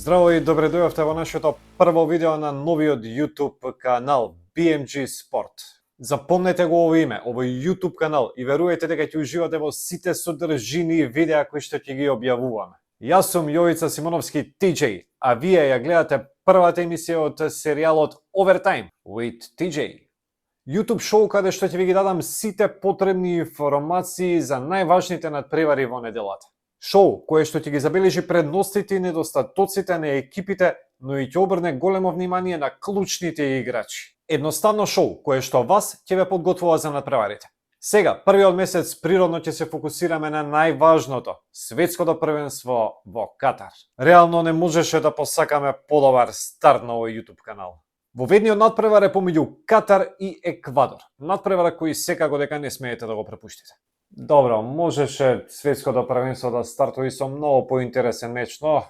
Здраво и добре дојавте во нашето прво видео на новиот YouTube канал BMG Sport. Запомнете го ово име, овој YouTube канал и верувајте дека ќе уживате во сите содржини и видеа кои што ќе ги објавуваме. Јас сум Јовица Симоновски TJ, а вие ја гледате првата емисија од серијалот Overtime with TJ. YouTube шоу каде што ќе ви ги дадам сите потребни информации за најважните надпревари во неделата. Шоу кое што ќе ги забележи предностите и недостатоците на екипите, но и ќе обрне големо внимание на клучните играчи. Едноставно шоу кое што вас ќе ве подготвува за надпреварите. Сега, првиот месец природно ќе се фокусираме на најважното, светското првенство во Катар. Реално не можеше да посакаме подобар старт на овој YouTube канал. Воведниот надпревар е помеѓу Катар и Еквадор. Надпревар кој секако дека не смеете да го препуштите. Добро, можеше светското првенство да стартува и со многу поинтересен меч, но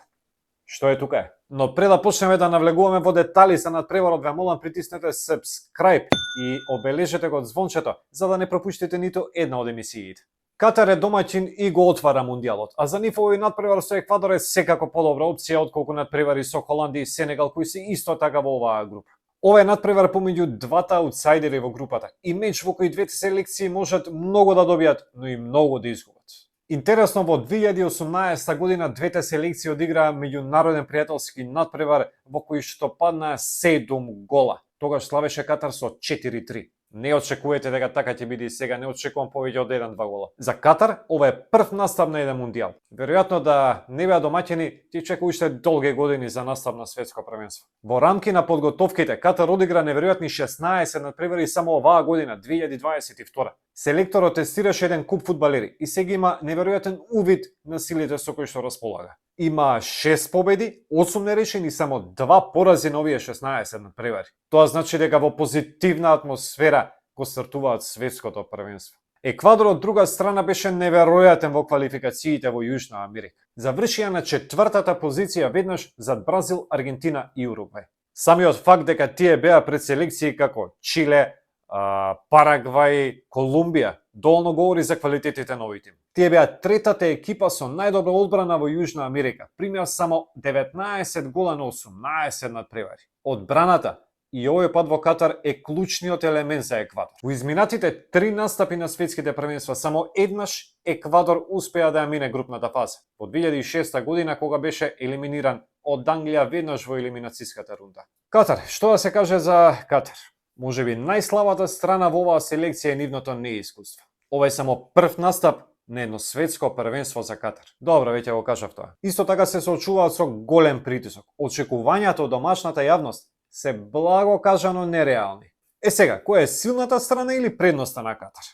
што е тука е. Но пред да почнеме да навлегуваме во детали за надпреварот, ве молам притиснете subscribe и обележете го звончето за да не пропуштите ниту една од емисиите. Катар е домаќин и го отвара мундијалот, а за нив овој надпревар со Еквадор е секако подобра опција отколку надпревари со Холандија и Сенегал кои се исто така во оваа група. Ова е надпревар помеѓу двата аутсайдери во групата и меч во кој двете селекции можат многу да добијат, но и многу да изгубат. Интересно, во 2018 година двете селекции одиграа меѓународен пријателски надпревар во кој што паднаа 7 гола. Тогаш славеше Катар со 4-3. Не очекувате дека така ќе биде и сега, не очекувам повеќе од 1-2 гола. За Катар, ова е прв настап на еден мундијал. Веројатно да не беа домаќини, ти чека уште долги години за настап на светско првенство. Во рамки на подготовките, Катар одигра неверојатни 16 надпревари само оваа година, 2022. Селекторот тестираше еден куп фудбалери и сега има неверојатен увид на силите со кои што располага. Има 6 победи, 8 нерешени и само 2 порази на овие 16 надпревари. Тоа значи дека во позитивна атмосфера го стартуваат светското првенство. Еквадор од друга страна беше неверојатен во квалификациите во Јужна Америка. Завршија на 4-та позиција веднаш зад Бразил, Аргентина и Уругвај. Самиот факт дека тие беа пред селекции како Чиле, Парагвај, Колумбија доволно говори за квалитетите на овој тим. Тие беа третата екипа со најдобра одбрана во Јужна Америка. Примеа само 19 гола на 18 надпревари. Одбраната и овој пат во Катар е клучниот елемент за Еквадор. Во изминатите 3 настапи на светските првенства само еднаш Еквадор успеа да ја мине групната фаза. Во 2006 година кога беше елиминиран од Англија веднаш во елиминацијската рунда. Катар, што да се каже за Катар? Можеби најслабата страна во оваа селекција е нивното неискуство. Ова е само прв настап на едно светско првенство за Катар. Добро, веќе го кажав тоа. Исто така се соочуваат со голем притисок. Очекувањата од домашната јавност се благо кажано нереални. Е сега, која е силната страна или предноста на Катар?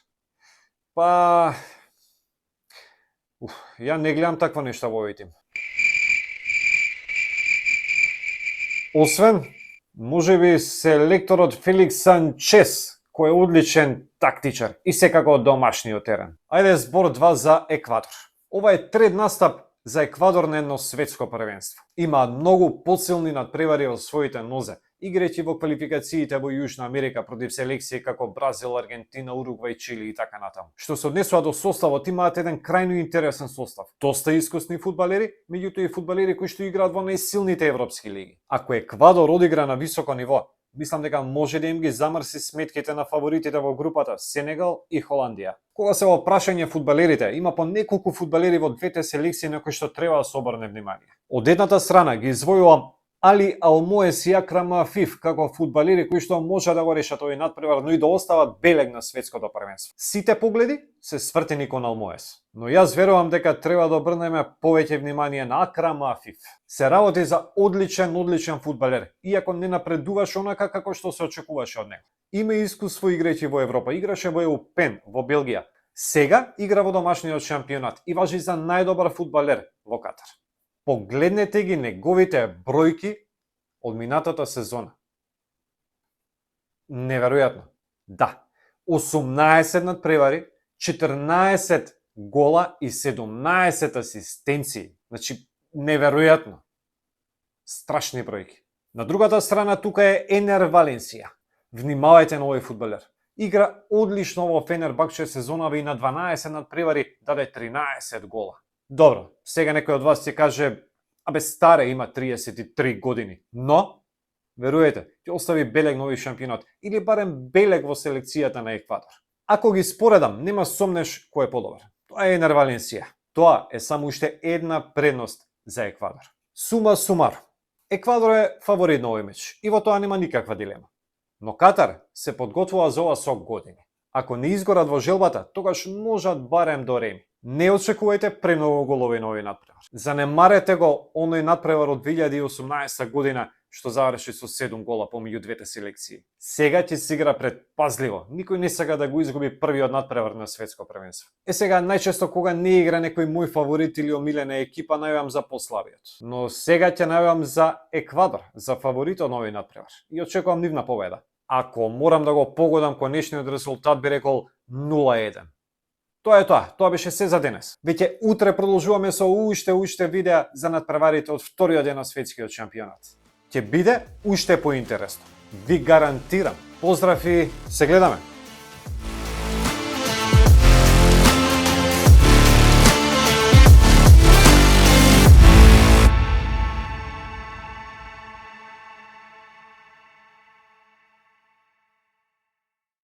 Па... ја не гледам такво нешто во овој тим. Освен, можеби селекторот Феликс Санчес, кој е одличен тактичар и секако од домашниот терен. Ајде збор 2 за Еквадор. Ова е трет настап за Еквадор на едно светско првенство. Има многу посилни надпревари во своите нозе, играјќи во квалификациите во Јужна Америка против селекции како Бразил, Аргентина, Уругвај, Чили и така натаму. Што се однесува до составот, имаат еден крајно интересен состав. Доста искусни фудбалери, меѓутоа и фудбалери кои што играат во најсилните европски лиги. Ако Еквадор одигра на високо ниво, мислам дека може да им ги замрси сметките на фаворитите во групата Сенегал и Холандија. Кога се во прашање фудбалерите, има по неколку фудбалери во двете селекции на кои што треба да се обрне внимание. Од едната страна ги извојувам Али Алмоес и Акрам Афиф како фудбалери кои што може да го решат овој надпревар, но и да остават белег на светското првенство. Сите погледи се свртени кон Алмоес, но јас верувам дека треба да обрнеме повеќе внимание на Акрам Афиф. Се работи за одличен фудбалер, иако не напредуваше онака како што се очекуваше од него. Има искуство играјќи во Европа, играше во ЕУПЕН во Белгија. Сега игра во домашниот шампионат и важи за најдобар фудбалер во Катар. Погледнете ги неговите бројки од минатата сезона. Неверојатно. Да, 18 надпревари, 14 гола и 17 асистенции. Значи, неверојатно. Страшни бројки. На другата страна тука е Енер Валенсија. Внимавајте на овој фудбалер. Игра одлично во Фенербахче сезонава и на 12 надпревари даде 13 гола. Добро, сега некој од вас ќе каже, Абе, старе има 33 години, но, веруете, ќе остави белег нови шампионат или барем белег во селекцијата на Еквадор. Ако ги споредам, нема сомнеш кој е подобар. Тоа е Енер Валенсија. Тоа е само уште една предност за Еквадор. Сума сумар, Еквадор е фаворит на овој меч и во тоа нема никаква дилема. Но Катар се подготвува за ова со години. Ако не изгорат во желбата, тогаш можат барем до реми. Не очекувајте премногу голови на овој надпревар. Занемарете го оној надпревар од 2018 година што заврши со 7 гола помеѓу двете селекции. Сега ќе се игра предпазливо. Никој не сака да го изгуби првиот надпревар на светско првенство. Сега најчесто кога не игра некој мој фаворит или омилена екипа, најавам за послабиот. Но сега ќе најавам за Еквадор, за фаворитот на овој надпревар. И очекувам нивна победа. Ако морам да го погодам конечниот резултат, би рекол 0-1. Тоа е тоа. Тоа беше се за денес. Веќе утре продолжуваме со уште видеа за надпреварите од вториот ден на светскиот шампионат. Ќе биде уште поинтересно. Ви гарантирам. Поздрав и се гледаме!